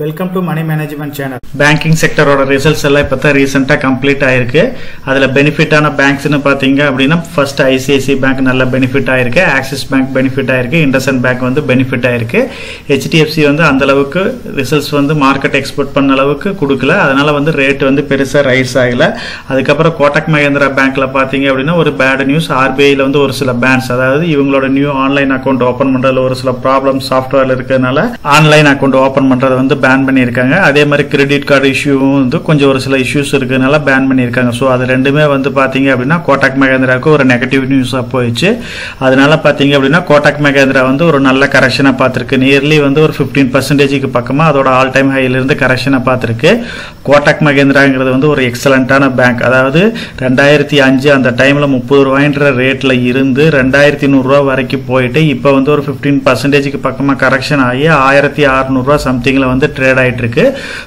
Welcome to money management channel. Banking செக்டரோட results எல்லாம் இப்போ தான் ரீசெண்டாக கம்ப்ளீட் ஆயிருக்கு. அதில் பெனிஃபிட்டான பேங்க்ஸ்னு பார்த்தீங்க அப்படின்னா ஃபர்ஸ்ட் ஐசிஐசி பேங்க் நல்ல பெனிஃபிட் ஆயிருக்கு, ஆக்சிஸ் பேங்க் பெனிஃபிட் ஆயிருக்கு, இண்டஸ்இண்ட் பேங்க் வந்து பெனிஃபிட் ஆயிருக்கு. ஹெச்டிஎஃப்சி வந்து அந்த அளவுக்கு ரிசல்ட்ஸ் வந்து மார்க்கெட் எக்ஸ்பெக்ட் பண்ண அளவுக்கு கொடுக்கல, அதனால வந்து ரேட் வந்து பெருசாக ரைஸ் ஆகல. அதுக்கப்புறம் கோட்டக் மஹேந்திரா பேங்க்ல பார்த்தீங்க அப்படின்னா ஒரு பேட் நியூஸ், ஆர்பிஐல வந்து ஒரு சில பேன்ஸ், அதாவது இவங்களோட நியூ ஆன்லைன் அக்கௌண்ட் ஓப்பன் பண்றதுல ஒரு சில ப்ராப்ளம் சாஃப்ட்வேர்ல இருக்கிறதுனால ஆன்லைன் அக்கௌண்ட் ஓப்பன் பண்றது வந்து பேன் பண்ணியிருக்காங்க. அதே மாதிரி கிரெடிட் கார்டு இஷ்யூவும் வந்து கொஞ்சம் ஒரு சில இஷ்யூஸ் இருக்கிறதுனால பேன் பண்ணியிருக்காங்க. ஸோ அது ரெண்டுமே வந்து பார்த்தீங்க அப்படின்னா கோட்டக் மஹேந்திராவுக்கு ஒரு நெகட்டிவ் நியூஸாக போயிடுச்சு. அதனால பார்த்தீங்க அப்படின்னா கோட்டக் மஹேந்திரா வந்து ஒரு நல்ல கரெக்ஷனாக பார்த்துருக்கு. நியர்லி வந்து ஒரு 15% பக்கமாக அதோட ஆல் டைம் ஹையிலிருந்து கரெக்ஷனை பார்த்துருக்கு. கோட்டக் மஹேந்திராங்கிறது வந்து ஒரு எக்ஸலண்டான பேங்க். அதாவது 2005 அந்த டைமில் 30 ரூபாய்ன்ற ரேட்டில் இருந்து 2100 ரூபா வரைக்கும் போயிட்டு இப்போ வந்து ஒரு 15% பக்கமாக கரெக்ஷன் ஆகி 1600 ரூபா சம்திங்கில் வந்து ட்ரேட் ஆகிட்டு இருக்கு.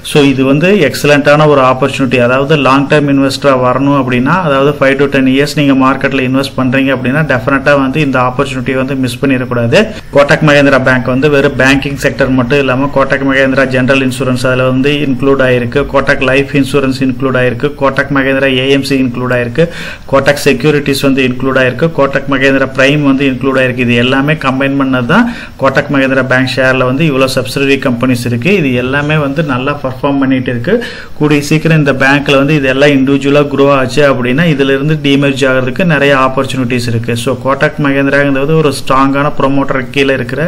ஸோ இது வந்து எக்ஸலண்டான ஒரு ஆப்பர்ச்சுனிட்டி. அதாவது லாங் டர்ம் இன்வெஸ்டராக வரணும் அப்படின்னா, அதாவது 5 to 10 இயர்ஸ் நீங்கள் மார்க்கெட்டில் இன்வெஸ்ட் பண்ணுறீங்க அப்படின்னா டெஃபினட்டாக வந்து இந்த ஆப்பர்ச்சுனிட்டியை வந்து மிஸ் பண்ணிடக்கூடாது. கோட்டக் மஹேந்திரா பேங்க் வந்து வெறும் பேங்கிங் செக்டர் மட்டும் இல்லாமல் கோட்டக் மஹேந்திரா ஜெனரல் இன்சூரன்ஸ் அதில் வந்து இன்க்ளூட் ஆயிருக்கு, கோட்டக் லைஃப் இன்சூரன்ஸ் இன்க்ளூட் ஆயிருக்கு, கோட்டக் மஹேந்திரா ஏஎம்சி இன்க்ளூட் ஆயிருக்கு, கோட்டக் செக்யூரிட்டிஸ் வந்து இன்க்ளூட் ஆயிருக்கு, கோட்டக் மஹேந்திரா பிரைம் வந்து இன்க்ளூட் ஆயிருக்கு. இது எல்லாமே கம்பைன் பண்ணது தான் கோட்டக் மஹேந்திரா பேங்க் ஷேரில் வந்து இவ்வளோ சப்சிடரி கம்பெனிஸ் இருக்கு. இது எல்லாமே வந்து நல்லா பர்ஃபார்ம் பண்ணிட்டு இருக்கு. கூடிய சீக்கிரம் இந்த பேங்க்ல வந்து இதெல்லாம் இண்டிவிஜுவலா க்ரோ ஆச்சு அப்படின்னா இதுல இருந்து டிமெர்ஜ் ஆகிறதுக்கு நிறைய ஆப்பர்ச்சுனிட்டிஸ் இருக்கு. ஸோ கோட்டக் மஹேந்திராங்கிறது ஒரு ஸ்ட்ராங்கான ப்ரொமோட்டர் கீழே இருக்கிற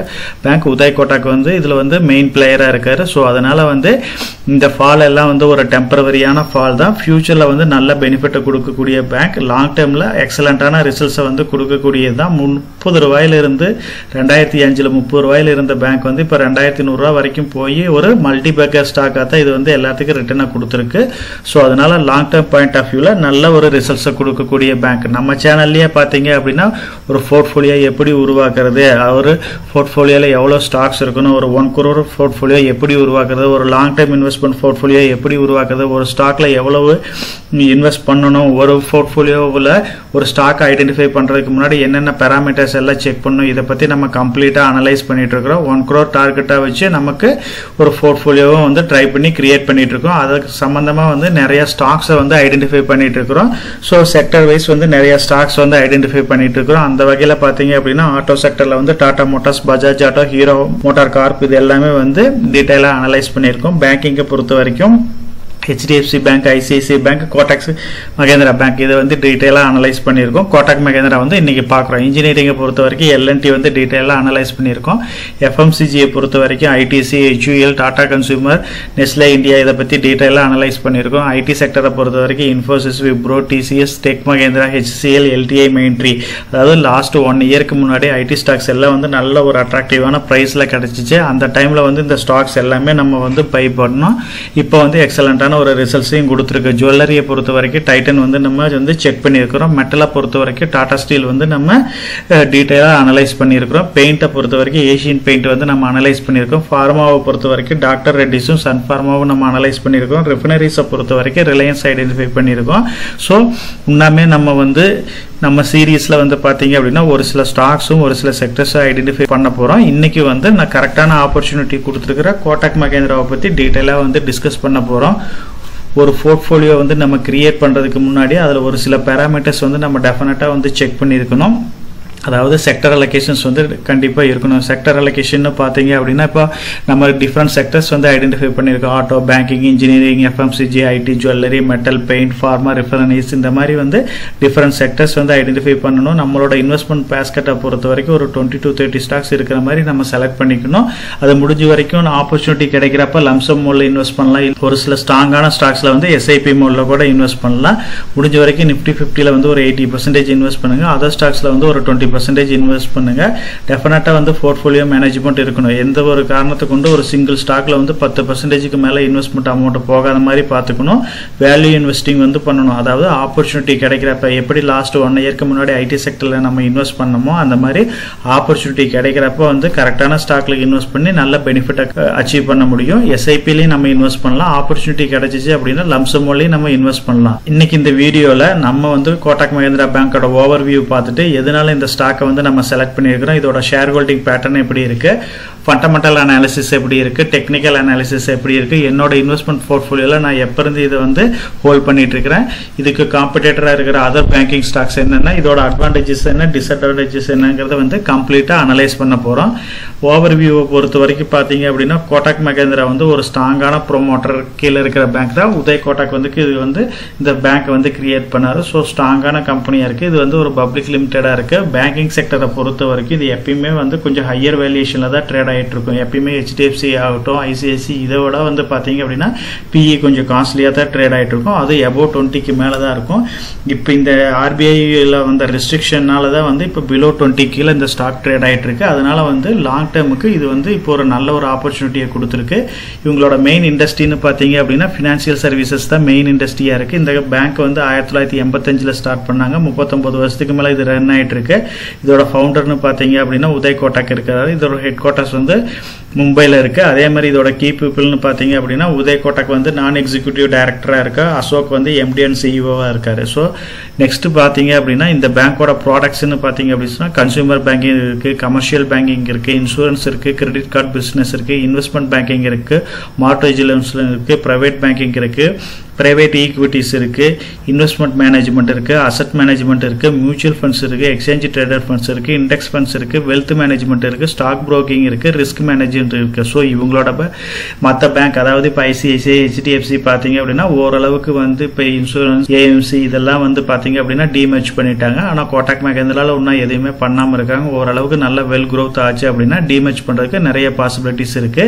பேங்க். உதய் கோட்டக் வந்து இதுல வந்து மெயின் பிளேயரா இருக்காரு. ஸோ அதனால வந்து இந்த ஃபால் எல்லாம் வந்து ஒரு டெம்பரவரியான ஃபால் தான். ஃபியூச்சர்ல வந்து நல்ல பெனிஃபிட்டை கொடுக்கக்கூடிய பேங்க், லாங் டேர்ம்ல எக்ஸலண்டான ரிசல்ட்ஸை வந்து கொடுக்கக்கூடியது தான். 30 ரூபாயிலிருந்து 2005 30 ரூபாயில இருந்த பேங்க் வந்து இப்போ 2100 ரூபா வரைக்கும் போய் ஒரு மல்டி பேக்கர் ஸ்டாக்காக தான் இது வந்து எல்லாத்துக்கும் ரிட்டர்னாக கொடுத்துருக்கு. ஸோ அதனால லாங் டேர்ம் பாயிண்ட் ஆஃப் வியூவில் நல்ல ஒரு ரிசல்ட்ஸை கொடுக்கக்கூடிய பேங்க். நம்ம சேனல்லையே பார்த்தீங்க அப்படின்னா ஒரு போர்ட்ஃபோலியோ எப்படி உருவாக்குறது, ஒரு போர்ட்ஃபோலியோவில் எவ்வளோ ஸ்டாக்ஸ் இருக்கணும், ஒரு 1 crore போர்ட்ஃபோலியோ எப்படி உருவாக்குறது, ஒரு லாங் டைம் இன்வெஸ்ட்மெண்ட் போர்ட்ஃபோலியோ எப்படி உருவாக்குறது, ஒரு ஸ்டாக்ல எவ்வளவு இன்வெஸ்ட் பண்ணணும், ஒரு போர்ட்ஃபோலியோவில் ஒரு ஸ்டாக் ஐடென்டிஃபை பண்ணுறதுக்கு முன்னாடி என்னென்ன பேராமீட்டர்ஸ் எல்லாம் செக் பண்ணணும், இதை பற்றி நம்ம கம்ப்ளீட்டாக அனலைஸ் பண்ணிட்டு இருக்கிறோம். 1 crore டார்கெட்டாக வச்சு நமக்கு ஒரு போர்ட்ஃபோலியோவை வந்து ட்ரை பண்ணி கிரியேட் பண்ணிட்டு இருக்கோம். அதுக்கு சம்பந்தமா வந்து நிறைய ஸ்டாக்ஸை வந்து ஐடென்டிஃபை பண்ணிட்டு இருக்கிறோம். ஸோ செக்டர் வைஸ் வந்து நிறைய ஸ்டாக்ஸ் வந்து ஐடென்டிஃபை பண்ணிட்டு இருக்கிறோம். அந்த வகையில் பார்த்தீங்க அப்படின்னா ஆட்டோ செக்டர்ல வந்து Tata Motors, Bajaj auto, Hero Motor Corp இது எல்லாமே வந்து டீட்டெயிலாக அனலைஸ் பண்ணியிருக்கோம். பேங்கிங்கை பொறுத்த வரைக்கும் HDFC bank, ICICI bank, Kotak Mahindra bank இதை வந்து டீட்டெயிலாக அனலைஸ் பண்ணியிருக்கோம். கோட்டக் மஹேந்திரா வந்து இன்னைக்கு பார்க்குறோம். இன்ஜினியரிங்கை பொறுத்த வரைக்கும் எல்என்டி வந்து டீட்டெயிலாக அனலைஸ் பண்ணியிருக்கோம். எஃப்எம்சிஜியை பொறுத்த வரைக்கும் ITC, HUL, Tata consumer, Nestle India இதை பற்றி டீட்டெயிலாக அனலைஸ் பண்ணியிருக்கோம். ஐடி செக்டரை பொறுத்த வரைக்கும் Infosys, Wipro, TCS, Tech Mahindra, HCL, LTI, Mindtree, அதாவது லாஸ்ட் 1 இயருக்கு முன்னாடி ஐடி ஸ்டாக்ஸ் எல்லாம் வந்து நல்ல ஒரு அட்ராக்டிவான ப்ரைஸில் கிடச்சிச்சு. அந்த டைமில் வந்து இந்த ஸ்டாக்ஸ் எல்லாமே நம்ம வந்து பை பண்ணோம். இப்போ வந்து எக்ஸலண்டான ஒரு ரிசல்ட்ஸையும் கொடுத்துருக்கு. ஜுவல்லரியை பொறுத்த வரைக்கும் டைட்டன் வந்து நம்ம வந்து செக் பண்ணியிருக்கிறோம். மெட்டலை பொறுத்த வரைக்கும் டாடா ஸ்டீல் வந்து நம்ம டீட்டெயிலாக அனலைஸ் பண்ணியிருக்கிறோம். பெயிண்டை பொறுத்த வரைக்கும் ஏஷியன் பெயிண்ட் வந்து நம்ம அனலைஸ் பண்ணியிருக்கோம். ஃபார்மாவை பொறுத்த வரைக்கும் டாக்டர் ரெட்டிஸும் சன் ஃபார்மாவும் நம்ம அனலைஸ் பண்ணியிருக்கோம். ரிஃபைனரிஸை பொறுத்த வரைக்கும் ரிலையன்ஸ் ஐடென்டிஃபை பண்ணியிருக்கோம். ஸோ இன்னுமே நம்ம வந்து நம்ம சீரீஸில் வந்து பார்த்தீங்க அப்படின்னா ஒரு சில ஸ்டாக்ஸும் ஒரு சில செக்டர்ஸை ஐடென்டிஃபை பண்ண போகிறோம். இன்னைக்கு வந்து நான் கரெக்டான ஆப்பர்ச்சுனிட்டி கொடுத்துருக்கிற கோட்டக் மஹேந்திராவை பற்றி டீட்டெயிலாக வந்து டிஸ்கஸ் பண்ண போகிறோம். ஒரு போர்ட்ஃபோலியோ வந்து நம்ம கிரியேட் பண்ணுறதுக்கு முன்னாடி அதில் ஒரு சில பேராமீட்டர்ஸ் வந்து நம்ம டெஃபினட்டாக வந்து செக் பண்ணியிருக்கணும். அதாவது செக்டர் அலோகேஷன்ஸ் வந்து கண்டிப்பாக இருக்கணும். செக்டர் அலோகேஷன் பார்த்தீங்க அப்படின்னா இப்போ நம்ம டிஃப்ரெண்ட் செக்டர்ஸ் வந்து ஐடென்டிஃபை பண்ணியிருக்கோம். Auto, banking, engineering, FMCG, IT, jewellery, metal, paint, pharma, refineries இந்த மாதிரி வந்து டிஃப்ரெண்ட் செக்டர்ஸ் வந்து ஐடென்டிஃபை பண்ணணும். நம்மளோட இன்வெஸ்ட்மெண்ட் பேஸ்கெட்டை பொறுத்த வரைக்கும் ஒரு 20 to 30 ஸ்டாக்ஸ் இருக்கிற மாதிரி நம்ம செலக்ட் பண்ணிக்கணும். அது முடிஞ்ச வரைக்கும் ஆப்பர்ச்சுனிட்டி கிடைக்கிறப்ப லம்சம் மோடில் இன்வெஸ்ட் பண்ணலாம். ஒரு சில ஸ்ட்ராங்கான ஸ்டாக்ஸில் வந்து எஸ்ஐபி மோடில் கூட இன்வெஸ்ட் பண்ணலாம். முடிஞ்ச வரைக்கும் நிஃப்டி 50ல வந்து ஒரு 80% இன்வெஸ்ட் பண்ணுங்க. அதர் ஸ்டாக்ஸில் வந்து ஒரு 20% இன்வெஸ்ட் பண்ணுங்க. டெஃபினட்டா வந்து போர்ட்ஃபோலியோ மேனேஜ்மெண்ட் இருக்கணும். எந்த ஒரு காரணத்தை கொண்டு ஒரு சிங்கிள் ஸ்டாக்ல வந்து 10%க்கு மேல இன்வெஸ்ட்மெண்ட் அமௌண்ட் போகாத மாதிரி பார்த்துக்கணும். வேல்யூ இன்வெஸ்டிங் வந்து பண்ணணும். அதாவது ஆப்பர்ச்சுனிட்டி கிடைக்கிறப்ப எப்படி லாஸ்ட் 1 இயருக்கு முன்னாடி ஐடி செக்டர்ல நம்ம இன்வெஸ்ட் பண்ணமோ அந்த மாதிரி ஆப்பர்ச்சுனிட்டி கிடைக்கிறப்ப வந்து கரெக்டான ஸ்டாக்ல இன்வெஸ்ட் பண்ணி நல்ல பெனிஃபிட் அச்சீவ் பண்ண முடியும். எஸ்ஐபிலையும் நம்ம இன்வெஸ்ட் பண்ணலாம். ஆப்பர்ச்சுனிட்டி கிடைச்சிச்சு அப்படின்னா லம்சமோலையும் நம்ம இன்வெஸ்ட் பண்ணலாம். இன்னைக்கு இந்த வீடியோல நம்ம வந்து கோட்டக் மஹேந்திரா பேங்கோட ஓவர் வியூ பார்த்துட்டு எதனால இந்த ஸ்டாக்கை வந்து நம்ம செலக்ட் பண்ணியிருக்கிறோம், இதோட ஷேர் ஹோல்டிங் பேட்டர்ன் எப்படி இருக்கு, ஃபண்டமெண்டல் அனாலிசிஸ் எப்படி இருக்கு, டெக்னிக்கல் அனாலிசிஸ் எப்படி இருக்கு, என்னோட இன்வெஸ்ட்மெண்ட் போர்ட்ஃபோலியோல நான் எப்ப இருந்து இதை வந்து ஹோல்ட் பண்ணிட்டு இருக்கிறேன், இதுக்கு காம்படிட்டரா இருக்கிற அதர் பேங்கிங் ஸ்டாக்ஸ் என்னன்னா, இதோட அட்வான்டேஜஸ் என்ன, டிஸ்அட்வான்டேஜஸ் என்னங்கிறத வந்து கம்ப்ளீட்டா அனலைஸ் பண்ண போறோம். ஓவர் வியூவை பொறுத்த வரைக்கும் பாத்தீங்க அப்படின்னா கோட்டாக் மகேந்திரா வந்து ஒரு ஸ்ட்ராங்கான ப்ரொமோட்டர் கீழே இருக்கிற பேங்க் தான். உதய் கோட்டாக் வந்து இது வந்து இந்த பேங்க் வந்து கிரியேட் பண்ணாரு. ஸோ ஸ்ட்ராங்கான கம்பெனியா இருக்கு. இது வந்து ஒரு பப்ளிக் லிமிடெடா இருக்கு. பேங்கிங் செக்டரை பொறுத்த வரைக்கும் இது எப்பயுமே வந்து கொஞ்சம் ஹையர் வேல்யூஷன்ல தான் ட்ரேட் ஆகிட்டு இருக்கும். எப்பயுமே HDFC ஆகட்டும், ICICI இதை விட வந்து பாத்தீங்க அப்படின்னா PE கொஞ்சம் காஸ்ட்லியா தான் ட்ரேட் ஆகிட்டு இருக்கும். அது above 20க்கு மேல தான் இருக்கும். இப்போ இந்த RBIல வந்த ரெஸ்ட்ரிக்ஷனால தான் வந்து இப்போ below 20 கீழே இந்த ஸ்டாக் ட்ரேட் ஆகிட்டு இருக்கு. அதனால வந்து லாங் டேர்முக்கு இது வந்து இப்போ ஒரு நல்ல ஒரு ஆப்பர்ச்சுனிட்டியை கொடுத்துருக்கு. இவங்களோட மெயின் இண்டஸ்ட்ரின்னு பாத்தீங்க அப்படின்னா ஃபினான்சியல் சர்வீசஸ் தான் மெயின் இண்டஸ்ட்ரியா இருக்கு. இந்த பேங்க் வந்து 1985ல ஸ்டார்ட் பண்ணாங்க. 39 வருஷத்துக்கு மேல இது ரன் ஆயிட்டு இருக்கு. இதோட ஃபவுண்டர்னு பாத்தீங்க அப்படின்னா உதய் கோட்டாக் இருக்காரு. இதோட ஹெட் குவார்ட்டர்ஸ் வந்து மும்பைல இருக்கு. அதே மாதிரி இதோட கீ பீப்புள்னு பாத்தீங்க அப்படின்னா உதய் கோட்டாக் வந்து நான் எக்ஸிக்யூட்டிவ் டைரக்டரா இருக்கா, அசோக் வந்து MD அண்ட் CEO-வா இருக்காரு. ஸோ நெக்ஸ்ட் பாத்தீங்க அப்படின்னா இந்த பேங்கோட ப்ராடக்ட்ஸ்னு பாத்தீங்க அப்படின்னா கன்சூமர் பேங்கிங் இருக்கு, கமர்ஷியல் பேங்கிங் இருக்கு, இன்சூரன்ஸ் இருக்கு, கிரெடிட் கார்டு பிசினஸ் இருக்கு, இன்வெஸ்ட்மெண்ட் பேங்கிங் இருக்கு, மார்ட்கேஜ் லோன்ஸ் இருக்கு, பிரைவேட் பேங்கிங் இருக்கு, பிரைவேட் ஈக்விட்டிஸ் இருக்கு, இன்வெஸ்ட்மெண்ட் மேனேஜ்மெண்ட் இருக்கு, அசெட் மேனேஜ்மெண்ட் இருக்கு, மியூச்சுவல் ஃபண்ட்ஸ் இருக்கு, எக்ஸ்சேஞ்ச் ட்ரேடட் ஃபண்ட்ஸ் இருக்கு, இண்டெக்ஸ் ஃபண்ட்ஸ் இருக்கு, வெல்த் மேனேஜ்மெண்ட் இருக்கு, ஸ்டாக் புரோக்கிங் இருக்கு, ரிஸ்க் மேனேஜ்மெண்ட் இருக்கு. ஸோ இவங்களோட மற்ற பேங்க் அதாவது இப்போ ICICI, HDFC பாத்தீங்க அப்படின்னா ஓரளவுக்கு வந்து இப்போ இன்சூரன்ஸ், AMC இதெல்லாம் வந்து பாத்தீங்க அப்படின்னா டிமேர்ஜ் பண்ணிட்டாங்க. ஆனா கோட்டாக் மகேந்திரால இன்னும் எதுவுமே பண்ணாம இருக்காங்க. ஓரளவுக்கு நல்ல வெல் growth ஆச்சு அப்படின்னா டிமேர்ஜ் பண்றதுக்கு நிறைய பாசிபிலிட்டிஸ் இருக்கு.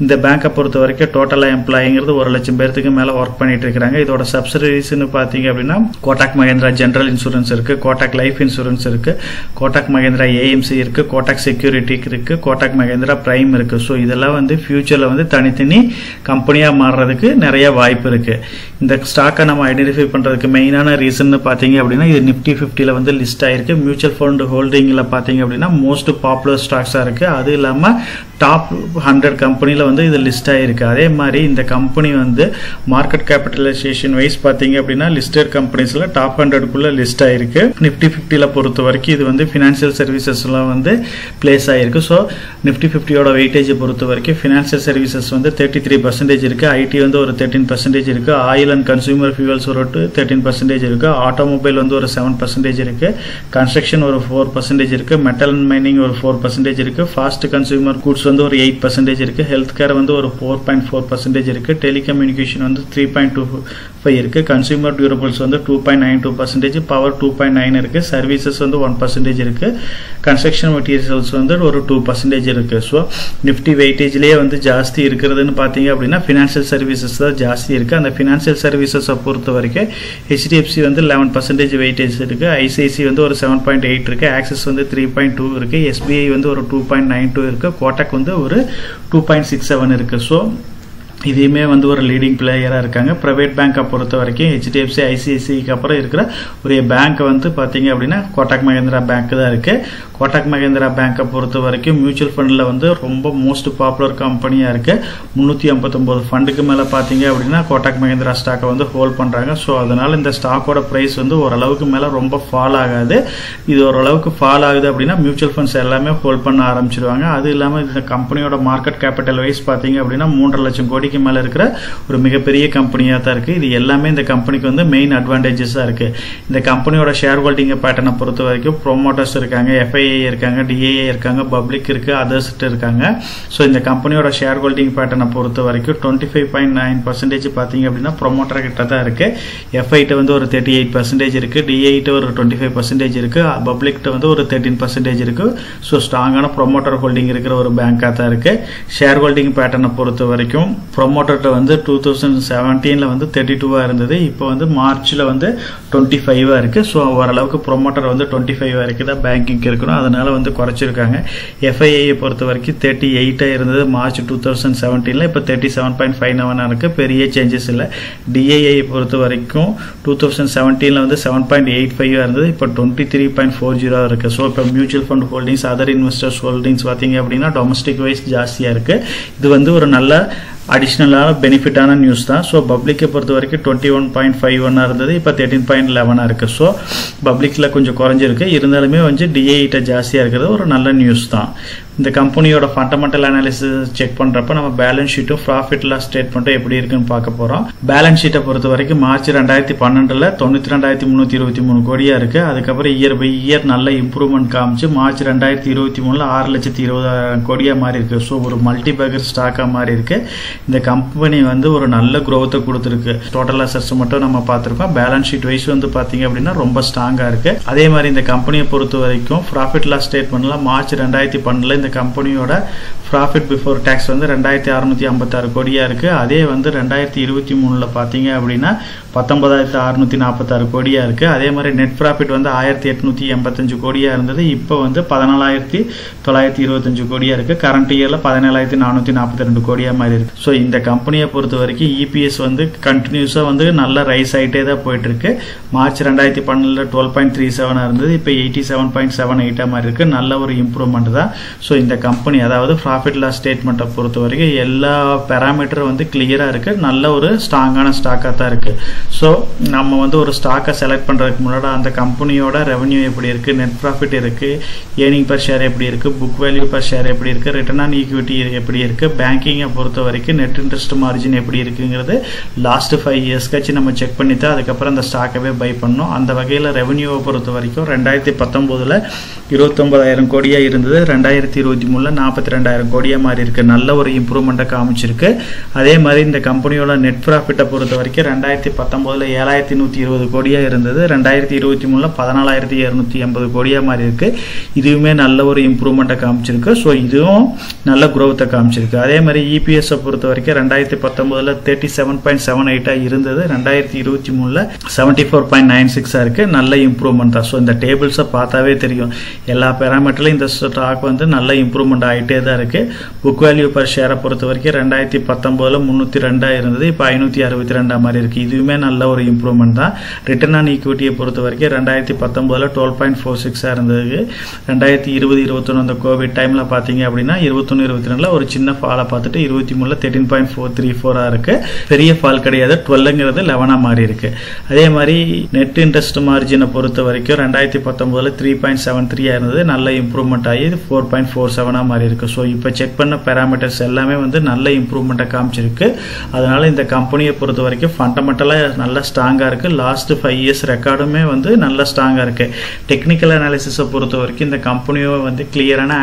இந்த பேங்கை பொறுத்த வரைக்கும் டோட்டலா எம்ப்ளாயிங்கிறது 1 லட்சம் பேருக்கு மேல ஒர்க் பண்ணிட்டு இருக்காங்க. இதோட சப்சிடரிஸ்னு பாத்தீங்க அப்படின்னா கோட்டாக் மகேந்திரா ஜெனரல் இன்சூரன்ஸ் இருக்கு, கோட்டாக் லைஃப் இன்சூரன்ஸ் இருக்கு, கோட்டாக் மகேந்திரா AMC இருக்கு, கோட்டாக் செக்யூரிட்டி இருக்கு, கோட்டாக் மகேந்திரா பிரைம் இருக்கு. ஸோ இதெல்லாம் வந்து ஃபியூச்சர்ல வந்து தனித்தனி கம்பெனியா மாறுறதுக்கு நிறைய வாய்ப்பு இருக்கு. இந்த ஸ்டாக்கை நம்ம ஐடென்டிஃபை பண்றதுக்கு மெயினான ரீசன் பாத்தீங்க அப்படின்னா இது Nifty 50ல வந்து லிஸ்ட் ஆயிருக்கு. மியூச்சுவல் ஃபண்ட் ஹோல்டிங்ல பாத்தீங்க அப்படின்னா மோஸ்ட் பாப்புலர் ஸ்டாக்ஸா இருக்கு. அது இல்லாம டாப் 100 கம்பெனில வந்து இது லிஸ்ட் ஆயிருக்கு. அதே மாதிரி இந்த கம்பெனி வந்து மார்க்கெட் கேபிட்டலைசேஷன் வைஸ் பாத்தீங்க அப்படின்னா லிஸ்டட் கம்பெனிஸ்ல டாப் 100க்குள்ள லிஸ்ட் ஆயிருக்கு. Nifty 50ல பொறுத்த வரைக்கும் இது வந்து ஃபினான்சியல் சர்வீசஸ்ல வந்து பிளேஸ் ஆயிருக்கு. ஸோ Nifty 50யோட வெயிட்டேஜ் பொறுத்த வரைக்கும் ஃபினான்சியல் சர்வீசஸ் வந்து 33% இருக்கு, IT வந்து ஒரு 13% இருக்கு, ஆயில் அண்ட் கன்சூமர் ஃபியூவல்ஸ் ஒரு 13% இருக்கு, ஆட்டோமொபைல் வந்து ஒரு 7% இருக்கு, கன்ஸ்ட்ரக்ஷன் ஒரு 4% இருக்கு, மெட்டல் அண்ட் மைனிங் ஒரு 4% இருக்கு, ஃபாஸ்ட் கன்சூமர் கூட்ஸ் வந்து ஒரு 8% இருக்கு, ஹெல்த் கேர் வந்து ஒரு 4.4% இருக்கு, டெலிகம்யூனிகேஷன் வந்து 3.25 இருக்கு, கன்சூமர் டியூரபிள்ஸ் வந்து 2.92%, பவர் 2.9 இருக்கு, சர்வீசஸ் வந்து 1% இருக்கு, கன்ஸ்ட்ரக்ஷன் மெட்டீரியல்ஸ் வந்து ஒரு 2% இருக்கு. ஸோ நிஃப்டி வெயிட்டேஜ்லேயே வந்து ஜாஸ்தி இருக்கிறதுன்னு பார்த்தீங்க அப்படின்னா ஃபினான்ஷியல் சர்வீசஸ் தான் ஜாஸ்தி இருக்கு. அந்த ஃபினான்ஷியல் சர்வீசஸை பொறுத்த வரைக்கும் HDFC வந்து 11% வெயிட்டேஜ் இருக்கு, ICICI வந்து ஒரு 7.8 இருக்கு, ஆக்சிஸ் வந்து 3.2 இருக்கு, SBI வந்து ஒரு 2.92 இருக்கு, கோட்டாக் வந்து ஒரு 2.67 இருக்கு. ஸோ இதையுமே வந்து ஒரு லீடிங் பிளேயரா இருக்காங்க. பிரைவேட் பேங்கை பொறுத்த வரைக்கும் HDFC, ICICIக்கு அப்புறம் இருக்கிற ஒரு பேங்க் வந்து பாத்தீங்க அப்படின்னா கோட்டாக் மகேந்திரா பேங்க் தான் இருக்கு. கோட்டாக் மகேந்திரா பேங்கை பொறுத்த வரைக்கும் மியூச்சுவல் ஃபண்ட்ல வந்து ரொம்ப மோஸ்ட் பாப்புலர் கம்பெனியா இருக்கு. 359 ஃபண்டுக்கு மேல பாத்தீங்க அப்படின்னா கோட்டாக் மகேந்திரா ஸ்டாக்கை வந்து ஹோல்ட் பண்றாங்க. ஸோ அதனால இந்த ஸ்டாக்கோட பிரைஸ் வந்து ஓரளவுக்கு மேல ரொம்ப ஃபால் ஆகாது. இது ஓரளவுக்கு ஃபால் ஆகுது அப்படின்னா மியூச்சுவல் ஃபண்ட்ஸ் எல்லாமே ஹோல்ட் பண்ண ஆரம்பிச்சிருவாங்க. அது இல்லாம இந்த கம்பெனியோட மார்க்கெட் கேபிட்டல் வைஸ் பாத்தீங்க அப்படின்னா 3.5 லட்சம் கோடி மேல இருக்கிற ஒரு மிகப்பெரிய கம்பெனியா தான் இருக்கு. இது எல்லாமே இந்த கம்பெனிக்கு வந்து மெயின் அட்வான்டேஜஸா இருக்கு. இந்த கம்பெனியோட ஷேர் ஹோல்டிங் பேட்டர்னை பொறுத்த வரைக்கும் ப்ரோமோட்டர்ஸ் இருக்காங்க, FII இருக்காங்க, DII இருக்காங்க, பப்ளிக் இருக்கு, அதர்ஸ் இருக்காங்க. ஸோ இந்த கம்பெனியோட ஷேர் ஹோல்டிங் பேட்டர்னை பொறுத்த வரைக்கும் 25.9% பாத்தீங்க அப்படின்னா ப்ரோமோட்டர் கிட்ட தான் இருக்கு. FI வந்து ஒரு 38% இருக்கு, DII ஒரு 25% இருக்கு, பப்ளிக் வந்து ஒரு 13% இருக்கு. ஸோ ஸ்ட்ராங்கான ப்ரோமோட்டர் ஹோல்டிங் இருக்கிற ஒரு பேங்கா தான் இருக்கு. ஷேர் ஹோல்டிங் பேட்டர்னை பொறுத்த வரைக்கும் ப்ரொமோட்டர்ட்ட வந்து 2017ல வந்து 32 இருந்தது, இப்போ வந்து மார்ச்ல வந்து 25 இருக்கு. ஸோ ஓரளவுக்கு ப்ரொமோட்டர் வந்து 25 வரைக்கும் தான் பேங்கிங் இருக்கணும், அதனால வந்து குறைச்சிருக்காங்க. FII பொறுத்த வரைக்கும் 38 இருந்தது மார்ச் 2017ல, இப்போ 37.59 இருக்கு, பெரிய சேஞ்சஸ் இல்லை. DII பொறுத்த வரைக்கும் 2017ல வந்து 7.85 இருந்தது, இப்போ 23.40 இருக்கு. ஸோ இப்போ mutual fund holdings, other investors holdings பார்த்தீங்க அப்படின்னா டொமஸ்டிக் வைஸ் ஜாஸ்தியா இருக்கு. இது வந்து ஒரு நல்ல அடிஷ்னலான பெனிஃபிட்டான நியூஸ் தான். ஸோ பப்ளிக்கை பொறுத்த வரைக்கும் 21.51 இருந்தது, இப்போ 13.11 இருக்கு. ஸோ பப்ளிக்கில் கொஞ்சம் குறைஞ்சிருக்கு, இருந்தாலுமே வந்து டிஏஇட்ட ஜாஸ்தியாக இருக்கிறது ஒரு நல்ல நியூஸ் தான். இந்த கம்பெனியோட ஃபண்டமெண்டல் அனாலிசிஸ் செக் பண்ணுறப்ப நம்ம பேலன்ஸ் ஷீட்டும் ப்ராஃபிட் லாஸ் ஸ்டேட்மெண்ட்டும் எப்படி இருக்குன்னு பார்க்க போகிறோம். பேலன்ஸ் ஷீட்டை பொறுத்த வரைக்கும் மார்ச் 2012 92,323 கோடியாக இருக்குது. அதுக்கப்புறம் இயர் பை இயர் நல்ல இம்ப்ரூவ்மெண்ட் காமிச்சு மார்ச் 2023 6,20,000 கோடியாக மாறி இருக்கு. ஸோ ஒரு மல்டி பேக்கர் ஸ்டாக்காக மாறி இருக்கு. இந்த கம்பெனி வந்து ஒரு நல்ல growth கொடுத்துருக்கு. டோட்டல் அசெட்ஸ் மட்டும் நம்ம பார்த்துருக்கோம். பேலன்ஸ் ஷீட் வைஸ் வந்து பார்த்தீங்க அப்படின்னா ரொம்ப ஸ்ட்ராங்காக இருக்கு. அதே மாதிரி இந்த கம்பெனியை பொறுத்த வரைக்கும் ப்ராஃபிட் லாஸ் ஸ்டேட்மெண்ட்ல மார்ச் 2012 இந்த கம்பெனியோட ப்ராஃபிட் பிஃபோர் டேக்ஸ் வந்து 2,656 கோடியாக இருக்கு. அதே வந்து 2023 பார்த்தீங்க அப்படின்னா 19,646 கோடியாக இருக்கு. அதே மாதிரி நெட் ப்ராஃபிட் வந்து 1,885 கோடியாக இருந்தது, இப்போ வந்து 14,925 கோடியாக இருக்கு. கரண்ட் இயர்ல 17,442 கோடியாக மாதிரி இருக்கு. ஸோ இந்த கம்பெனியை பொறுத்த வரைக்கும் இபிஎஸ் வந்து கண்டினியூஸாக வந்து நல்ல ரைஸ் ஆகிட்டே தான் போயிட்டு இருக்கு. மார்ச் 2012 12.37 இருந்தது, இப்போ 87.78 மாதிரி இருக்கு. நல்ல ஒரு இம்ப்ரூவ்மெண்ட் தான். ஸோ இந்த கம்பெனி அதாவது ப்ராஃபிட் லாஸ் ஸ்டேட்மெண்ட்டை பொறுத்த வரைக்கும் எல்லா பேராமீட்டரும் வந்து கிளியராக இருக்கு. நல்ல ஒரு ஸ்ட்ராங்கான ஸ்டாக்காக தான் இருக்கு. ஸோ நம்ம வந்து ஒரு ஸ்டாக்கை செலக்ட் பண்ணுறதுக்கு முன்னாடி அந்த கம்பெனியோட ரெவன்யூ எப்படி இருக்குது, நெட் ப்ராஃபிட் இருக்குது, ஏர்னிங் பர் ஷேர் எப்படி இருக்குது, புக் வேல்யூ பர் ஷேர் எப்படி இருக்குது, ரிட்டர்ன் ஆன் ஈக்விட்டி எப்படி இருக்குது, பேங்கிங்கை பொறுத்த வரைக்கும் நெட் இன்ட்ரெஸ்ட் மார்ஜின் எப்படி இருக்குங்கிறது லாஸ்ட் 5 years கழிச்சு நம்ம செக் பண்ணி தான் அதுக்கப்புறம் அந்த ஸ்டாக்கவே பை பண்ணோம். அந்த வகையில் ரெவன்யூவை பொறுத்த வரைக்கும் 2019 29,000 கோடியாக இருந்தது, 2023 42,000 கோடியாக மாறி இருக்கு. நல்ல ஒரு இம்ப்ரூவ்மெண்ட்டை காமிச்சிருக்கு. அதே மாதிரி இந்த கம்பெனியோட நெட் ப்ராஃபிட்டை பொறுத்த வரைக்கும் 2019 7,120 கோடியாக இருந்தது, 2023 14,280 கோடியாக மாறி இருக்கு. இதுவுமே நல்ல ஒரு இம்ப்ரூவ்மெண்ட்டை காமிச்சிருக்கு. ஸோ இதுவும் நல்ல growth-ஐ காமிச்சிருக்கு. அதே மாதிரி இபிஎஸ் பொறுத்த வரைக்கும் 2019 37.78 இருந்தது, 2023 74.96 இருக்கு. நல்ல இம்ப்ரூவ்மெண்ட் தான். ஸோ இந்த டேபிள்ஸை பார்த்தாவே தெரியும் எல்லா பேராமீட்டர்லையும் இந்த ஸ்டாக் வந்து நல்ல இம்ப்ரூவ்மெண்ட் ஆகிட்டே தான் இருக்கு. புக் வேல்யூ பர் ஷேரை பொறுத்த வரைக்கும் 2019 302 இருந்தது, இப்போ 562 மாதிரி இருக்கு. இதுவுமே நல்ல ஒரு இம்ப்ரூவ்மெண்ட் தான். ரிட்டர்ன் ஆன் ஈக்விட்டியை பொறுத்த வரைக்கும் 2019 12.46 இருந்தது, 2020-21 அந்த கோவிட் டைம்ல பாத்தீங்க அப்படின்னா 21-22 ஒரு சின்ன ஃபாலை பார்த்துட்டு 23 13.434 இருக்கு. பெரிய ஃபால் கிடையாது, 12ங்கிறது 11 மாறி இருக்கு. அதே மாதிரி நெட் இன்ட்ரெஸ்ட் மார்ஜினை பொறுத்த வரைக்கும் 2019 3.73 இருந்தது, நல்ல இம்ப்ரூவ்மெண்ட் ஆகி 4.47 மாறி இருக்கு. ஸோ இப்போ செக் பண்ண பேராமீட்டர்ஸ் எல்லாமே வந்து நல்ல இம்ப்ரூவ்மெண்ட்டை காமிச்சிருக்கு. அதனால இந்த கம்பெனியை பொறுத்த வரைக்கும் ஃபண்டமெண்டலாக நல்ல ஸ்ட்ராங்காக இருக்கு. லாஸ்ட் 5 years ரெக்கார்டுமே வந்து நல்ல ஸ்ட்ராங்காக இருக்கு. டெக்னிக்கல் அனாலிசிஸை பொறுத்த வரைக்கும் இந்த கம்பெனியை வந்து கிளியரான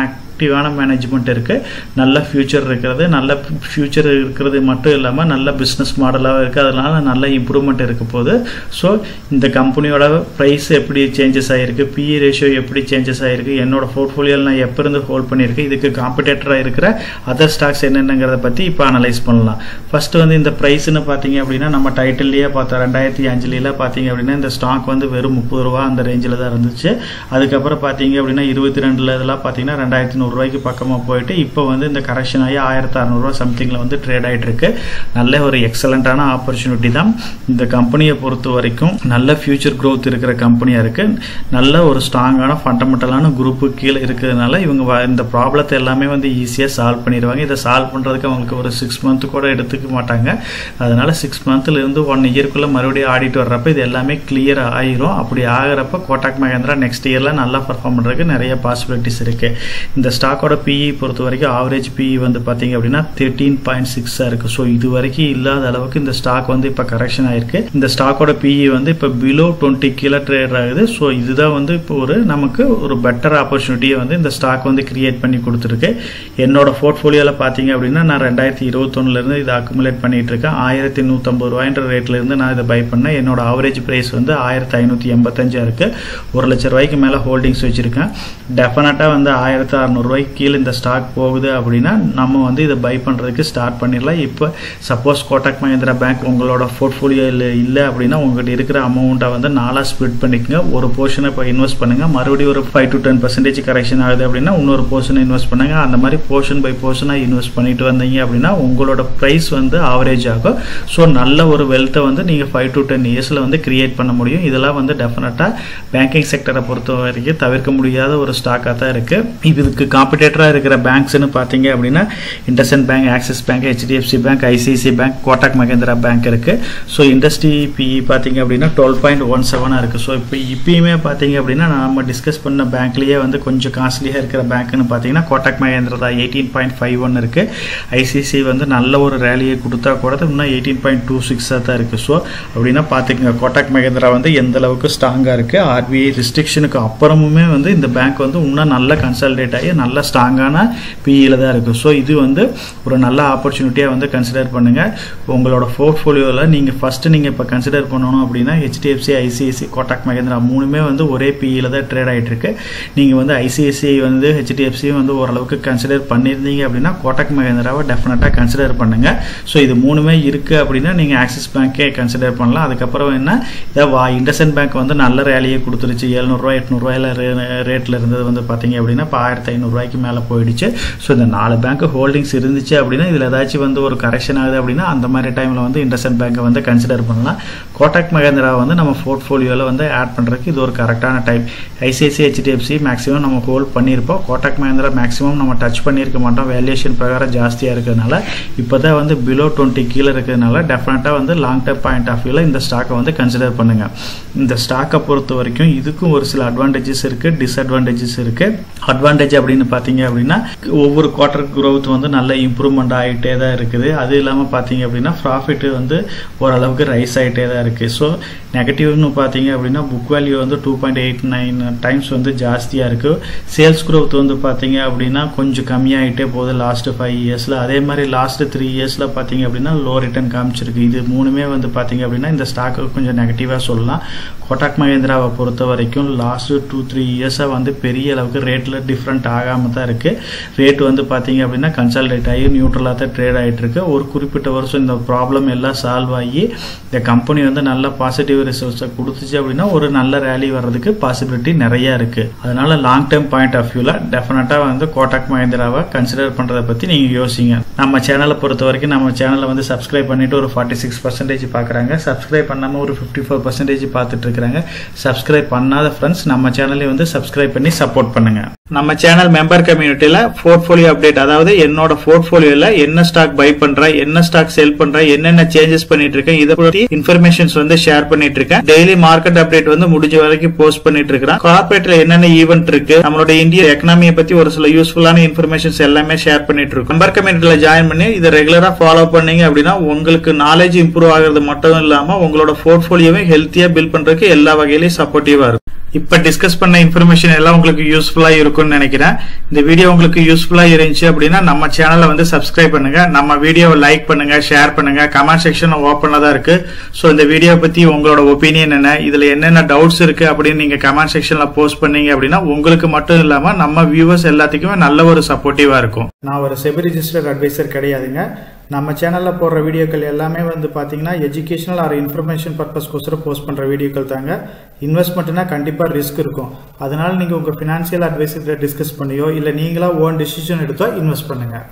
ஆக்டிவான மேனேஜ்மெண்ட் இருக்கு, நல்ல ஃபியூச்சர் இருக்கிறது, நல்ல ஃபியூச்சர் இருக்கிறது மட்டும் இல்லாமல் நல்ல பிஸ்னஸ் மாடலாக இருக்குது. அதனால நல்ல இம்ப்ரூவ்மெண்ட் இருக்க போகுது. ஸோ இந்த கம்பெனியோட ப்ரைஸ் எப்படி சேஞ்சஸ் ஆகிருக்கு, பிஇ ரேஷியோ எப்படி சேஞ்சஸ் ஆகிருக்கு, என்னோட போர்ட்ஃபோலியோவில் நான் எப்போ இருந்து ஹோல்ட் பண்ணியிருக்கேன், இதுக்கு காம்படேட்டராக இருக்கிற அதர் ஸ்டாக்ஸ் என்னென்னங்கிறத பற்றி இப்போ அனலைஸ் பண்ணலாம். ஃபர்ஸ்ட் வந்து இந்த ப்ரைஸ்ன்னு பார்த்தீங்க அப்படின்னா நம்ம டைட்டில்லையே பார்த்தோம். 2005 பார்த்தீங்க அப்படின்னா இந்த ஸ்டாக் வந்து வெறும் 30 ரூபா அந்த ரேஞ்சில் தான் இருந்துச்சு. அதுக்கப்புறம் பார்த்தீங்க அப்படின்னா 22 இதெல்லாம் பார்த்தீங்கன்னா 2,100 ரூபாய்க்கு பக்கமாக போயிட்டு இப்போ வந்து இந்த கரெக்ஷன் ஆகி 1,600 ரூபா சம்திங்கில் வந்து ட்ரேட் ஆகிட்டு இருக்கு. நல்ல ஒரு எக்ஸலண்டான ஆப்பர்ச்சுனிட்டி தான். இந்த கம்பெனியை பொறுத்த வரைக்கும் நல்ல ஃபியூச்சர் growth இருக்கிற கம்பெனியாக இருக்கு. நல்ல ஒரு ஸ்ட்ராங்கான ஃபண்டமெண்டலான குரூப்பு கீழே இருக்கிறதுனால இவங்க இந்த ப்ராப்ளத்தை எல்லாமே வந்து ஈஸியாக சால்வ் பண்ணிடுவாங்க. இதை சால்வ் பண்ணுறதுக்கு அவங்களுக்கு ஒரு 6 month கூட எடுத்துக்க மாட்டாங்க. அதனால 6 monthலேருந்து 1 yearக்குள்ள மறுபடியும் ஆடிட்டு வர்றப்ப இது எல்லாமே கிளியர் ஆயிரும். அப்படி ஆகிறப்ப கோட்டாக் மஹேந்திரா நெக்ஸ்ட் இயர்ல நல்லா பர்ஃபார்ம் பண்ணுறதுக்கு நிறைய பாசிபிலிட்டிஸ் இருக்கு. இந்த ஸ்டாக்கோட பிஇ பொறுத்த வரைக்கும் ஆவரேஜ் பிஇ வந்து பார்த்தீங்க அப்படின்னா 13.6 இருக்கு. ஸோ இது வரைக்கும் இல்லாத அளவுக்கு இந்த ஸ்டாக் வந்து இப்போ கரெக்ஷன் ஆயிருக்கு. இந்த ஸ்டாக்கோட பிஇ வந்து இப்போ பிலோ 20 கீழே ட்ரேட் ஆகுது. ஸோ இதுதான் வந்து இப்போ நமக்கு ஒரு பெட்டர் ஆப்பர்ச்சுனிட்டியை வந்து இந்த ஸ்டாக் வந்து கிரியேட் பண்ணி கொடுத்துருக்கு. என்னோட போர்ட்ஃபோலியோவில் பார்த்தீங்க அப்படின்னா நான் 2021 இதை அக்குமுலேட் பண்ணிட்டு இருக்கேன். 1,150 ரூபாய்ன்ற ரேட்ல இருந்து நான் இதை பை பண்ணேன். என்னோட ஆவரேஜ் பிரைஸ் வந்து 1,585 இருக்கு. 1 லட்சம் ரூபாய்க்கு மேலே ஹோல்டிங்ஸ் வச்சிருக்கேன். டெஃபினட்டா வந்து 1,600 ரூபாய்க்கு கீழே இந்த ஸ்டாக் போகுது அப்படின்னா நம்ம வந்து இதை பை பண்ணுறதுக்கு ஸ்டார்ட் பண்ணிடலாம். இப்போ சப்போஸ் கோட்டாக் மஹேந்திரா பேங்க் உங்களோட போர்ட்ஃபோலியோவில் இல்லை அப்படின்னா உங்கள்கிட்ட இருக்கிற அமௌண்ட்டை வந்து 4 ஸ்ப்ளிட் பண்ணிக்கோங்க. ஒரு போர்ஷனை இப்போ இன்வெஸ்ட் பண்ணுங்க, மறுபடியும் ஒரு 5 to 10% கரெக்ஷன் ஆகுது அப்படின்னா இன்னொரு போர்ஷனை இன்வெஸ்ட் பண்ணுங்க. அந்த மாதிரி போர்ஷன் பை போர்ஷனாக இன்வெஸ்ட் பண்ணிட்டு வந்தீங்க அப்படின்னா உங்களோட ப்ரைஸ் வந்து ஆவரேஜ் ஆகும். ஸோ நல்ல ஒரு வெல்த்தை வந்து நீங்கள் 5 to 10 yearsல வந்து கிரியேட் பண்ண முடியும். இதெல்லாம் வந்து டெஃபினட்டாக பேங்கிங் செக்டரை பொறுத்த வரைக்கும் தவிர்க்க முடியாத ஒரு ஸ்டாக்காக தான் இருக்கு. இதுக்கு காம்படிட்டரா இருக்கிற பேங்க்ஸ்னு பாத்தீங்க அப்படின்னா IndusInd Bank, Axis Bank, HDFC Bank, ICICI Bank, Kotak Mahindra Bank இருக்கு. ஸோ இண்டஸ்ட்ரி PE பார்த்தீங்க அப்படின்னா 12.17 இருக்கு. ஸோ இப்போ இப்பயுமே பார்த்தீங்க அப்படின்னா நம்ம டிஸ்கஸ் பண்ண பேங்க்லேயே வந்து கொஞ்சம் காஸ்ட்லியாக இருக்கிற பேங்க்னு பார்த்தீங்கன்னா கோட்டாக் மஹேந்திரா தான் 18.51 இருக்கு. ஐசிசி வந்து நல்ல ஒரு ரேலியை கொடுத்தா கூட இன்னும் 18.26 தான் இருக்கு. ஸோ அப்படின்னா பார்த்துக்கங்க கோட்டாக் மஹேந்திரா வந்து எந்த அளவுக்கு ஸ்ட்ராங்காக இருக்கு. RBI ரெஸ்ட்ரிக்ஷனுக்கு அப்புறமுமே வந்து இந்த பேங்க் வந்து இன்னும் நல்ல கன்சாலிடேட் ஆகி நல்ல ஸ்ட்ராங்கான PEல தான் இருக்கு. ஸோ இது வந்து ஒரு நல்ல ஆப்பர்ச்சுனிட்டியாக வந்து கன்சிடர் பண்ணுங்க. உங்களோட போர்ட்ஃபோலியோவில் நீங்கள் ஃபர்ஸ்ட் நீங்கள் இப்போ கன்சிடர் பண்ணணும் அப்படின்னா HDFC, ICICI, கோட்டாக் மஹேந்திரா மூணுமே வந்து ஒரே PEல தான் ட்ரேட் ஆகிட்டு இருக்கு. நீங்கள் வந்து ICICI வந்து HDFC வந்து ஓரளவுக்கு கன்சிடர் பண்ணியிருந்தீங்க அப்படின்னா கோட்டாக் மஹேந்திராவை டெஃபினட்டாக கன்சிடர் பண்ணுங்க. ஸோ இது மூணுமே இருக்கு அப்படின்னா நீங்கள் ஆக்சிஸ் பேங்கே கன்சிடர் பண்ணலாம். அதுக்கப்புறம் என்ன IndusInd Bank வந்து நல்ல ரேலியை கொடுத்துருச்சு. 700 800 ரேட்ல இருந்தது வந்து பார்த்தீங்க அப்படின்னா இப்போ 1500 மேலே போயிடுச்சு. ஸோ இந்த 4 பேங்க் ஹோல்டிங்ஸ் இருந்துச்சு அப்படின்னா இதில் ஏதாச்சும் வந்து ஒரு கரெக்ஷன் ஆகுது அப்படின்னா அந்த மாதிரி டைமில் வந்து IndusInd Bank வந்து கன்சிடர் பண்ணலாம். கோட்டாக் மஹேந்திரா வந்து நம்ம போர்ட்ஃபோலியோவில் வந்து ஆட் பண்ணுறதுக்கு இது ஒரு கரெக்டான டைம். ICICI, HDFC மேக்ஸிமம் நம்ம ஹோல்ட் பண்ணியிருப்போம். கோட்டாக் மஹேந்திரா மேக்ஸிமம் நம்ம டச் பண்ணியிருக்க மாட்டோம். வேல்யூஷன் பிரகாரம் ஜாஸ்தியாக இருக்கிறதுனால இப்போ தான் வந்து பிலோ 20 கீழே இருக்கிறதுனால டெஃபினட்டாக வந்து லாங் டர்ம் பாயிண்ட் ஆஃப் வியூவில் இந்த ஸ்டாக்கை வந்து கன்சிடர் பண்ணுங்க. இந்த ஸ்டாக்கை பொறுத்த வரைக்கும் இதுக்கும் ஒரு சில அட்வான்டேஜஸ் இருக்கு, டிஸ்அட்வான்டேஜஸ் இருக்கு. அட்வான்டேஜ் அப்படின்னு பார்த்தீங்க அப்படின்னா ஒவ்வொரு குவார்டர் growth வந்து நல்ல இம்ப்ரூவ்மெண்ட் ஆகிட்டே தான் இருக்குது. அது இல்லாமல் பார்த்தீங்க அப்படின்னா ப்ராஃபிட் வந்து ஓரளவுக்கு ரைஸ் ஆகிட்டே தான் இருக்கு. ஸோ நெகட்டிவ்னு பார்த்தீங்க அப்படின்னா புக் வேல்யூ வந்து 2.89 டைம்ஸ் வந்து ஜாஸ்தியாக இருக்கு. சேல்ஸ் growth வந்து பார்த்தீங்க அப்படின்னா கொஞ்சம் கம்மியாகிட்டே போகுது லாஸ்ட் 5 இயர்ஸில். அதே மாதிரி லாஸ்ட் 3 இயர்ஸில் பார்த்தீங்க அப்படின்னா லோ ரிட்டர்ன் காமிச்சிருக்கு. இது மூணுமே வந்து பார்த்தீங்க அப்படின்னா இந்த ஸ்டாக்கு கொஞ்சம் நெகட்டிவாக சொல்லலாம். கோட்டாக் மஹேந்திராவை பொறுத்த வரைக்கும் லாஸ்ட் 2-3 இயர்ஸாக வந்து பெரிய அளவுக்கு ரேட்டில் டிஃப்ரெண்ட் ஆகாமல் தான் இருக்குது. ரேட் வந்து பார்த்தீங்க அப்படின்னா கன்சாலிடேட் ஆகி நியூட்ரலாக தான் ட்ரேட் ஆகிட்டு இருக்கு. ஒரு குறிப்பிட்ட வருஷம் இந்த ப்ராப்ளம் எல்லாம் சால்வ் ஆகி இந்த கம்பெனி வந்து நல்ல பாசிட்டிவ் ரிசல்ட்ஸை கொடுத்துச்சு அப்படின்னா ஒரு நல்ல ரேலி வர்றதுக்கு பாசிபிலிட்டி நிறைய இருக்குது. அதனால லாங் டேர்ம் பாயிண்ட் ஆஃப் வியூவில் டெஃபினட்டாக வந்து கோட்டாக் மஹேந்திராவை கன்சிடர் பண்ணுறதை பற்றி நீங்கள் யோசிங்க. நம்ம சேனலை பொறுத்த வரைக்கும் நம்ம சேனலை வந்து சப்ஸ்கிரைப் பண்ணிட்டு ஒரு 46% பார்க்குறாங்க. சப்ஸ்கிரைப் பண்ணாமல் ஒரு 54% பார்த்துட்டு இருக்கிறாங்க. சப்ஸ்கிரைப் பண்ணாத ஃப்ரெண்ட்ஸ் நம்ம சேனலையும் வந்து சப்ஸ்கிரைப் பண்ணி சப்போர்ட் பண்ணுங்க. நம்ம சேனல் மெம்பர் கம்யூனிட்டியில போர்ட்ஃபோலியோ அப்டேட், அதாவது என்னோட போர்ட்ஃபோலியோல என்ன ஸ்டாக் பை பண்றேன், என்ன ஸ்டாக் செல் பண்றேன், என்னென்ன சேஞ்சஸ் பண்ணிட்டு இருக்கேன், இதை பத்தி இன்ஃபர்மேஷன்ஸ் வந்து ஷேர் பண்ணிட்டு இருக்கேன். டெய்லி மார்க்கெட் அப்டேட் வந்து முடிஞ்ச வரைக்கும் போஸ்ட் பண்ணிட்டு இருக்கேன். கார்பரேட்ல என்னென்ன ஈவென்ட் இருக்கு, நம்மளோட இந்திய எக்கனாமியை பத்தி ஒரு சில யூஸ்ஃபுல்லான இன்ஃபர்மேஷன்ஸ் எல்லாமே ஷேர் பண்ணிட்டு இருக்கோம். மெம்பர் கம்யூனிட்டியில ஜாயின் பண்ணி இதை ரெகுலரா ஃபாலோ பண்ணீங்க அப்படின்னா உங்களுக்கு நாலேஜ் இம்ப்ரூவ் ஆகிறது மட்டும் இல்லாம உங்களோட போர்ட்ஃபோலியோவை ஹெல்த்தியா பில்ட் பண்றதுக்கு எல்லா வகையிலையும் சப்போர்ட்டிவா இருக்கும். இப்ப டிஸ்கஸ் பண்ண இன்ஃபர்மேஷன் எல்லாம் உங்களுக்கு யூஸ்ஃபுல்லா இருக்கும்னு நினைக்கிறேன். இந்த வீடியோ உங்களுக்கு யூஸ்ஃபுல்லா இருந்துச்சு அப்படின்னா நம்ம சேனலை வந்து சப்ஸ்கிரைப் பண்ணுங்க, நம்ம வீடியோவை லைக் பண்ணுங்க, ஷேர் பண்ணுங்க. கமெண்ட் செக்ஷன் ஓப்பனா தான் இருக்கு. சோ இந்த வீடியோ பத்தி உங்களோட ஒப்பீனியன் என்ன, இதுல என்னென்ன டவுட்ஸ் இருக்கு அப்படின்னு நீங்க கமெண்ட் செக்ஷன்ல போஸ்ட் பண்ணீங்க அப்படின்னா உங்களுக்கு மட்டும் இல்லாம நம்ம வியூவர்ஸ் எல்லாத்துக்குமே நல்ல ஒரு சப்போர்ட்டிவா இருக்கும். நான் ஒரு செபி ரிஜிஸ்டர்ட் அட்வைசர் கிடையாதுங்க. நம்ம சேனலில் போடுற வீடியோக்கள் எல்லாமே வந்து பார்த்தீங்கன்னா எஜுகேஷனல் ஆர் இன்ஃபர்மேஷன் பர்பஸ்க்கோசரம் போஸ்ட் பண்ணுற வீடியோக்கள் தாங்க. இன்வெஸ்ட்மெண்ட்னா கண்டிப்பாக ரிஸ்க் இருக்கும். அதனால நீங்கள் உங்கள் ஃபினான்ஷியல் அட்வைசர்கிட்ட டிஸ்கஸ் பண்ணியோ இல்லை நீங்களா ஓன் டிசிஷன் எடுத்தோ இன்வெஸ்ட் பண்ணுங்கள்.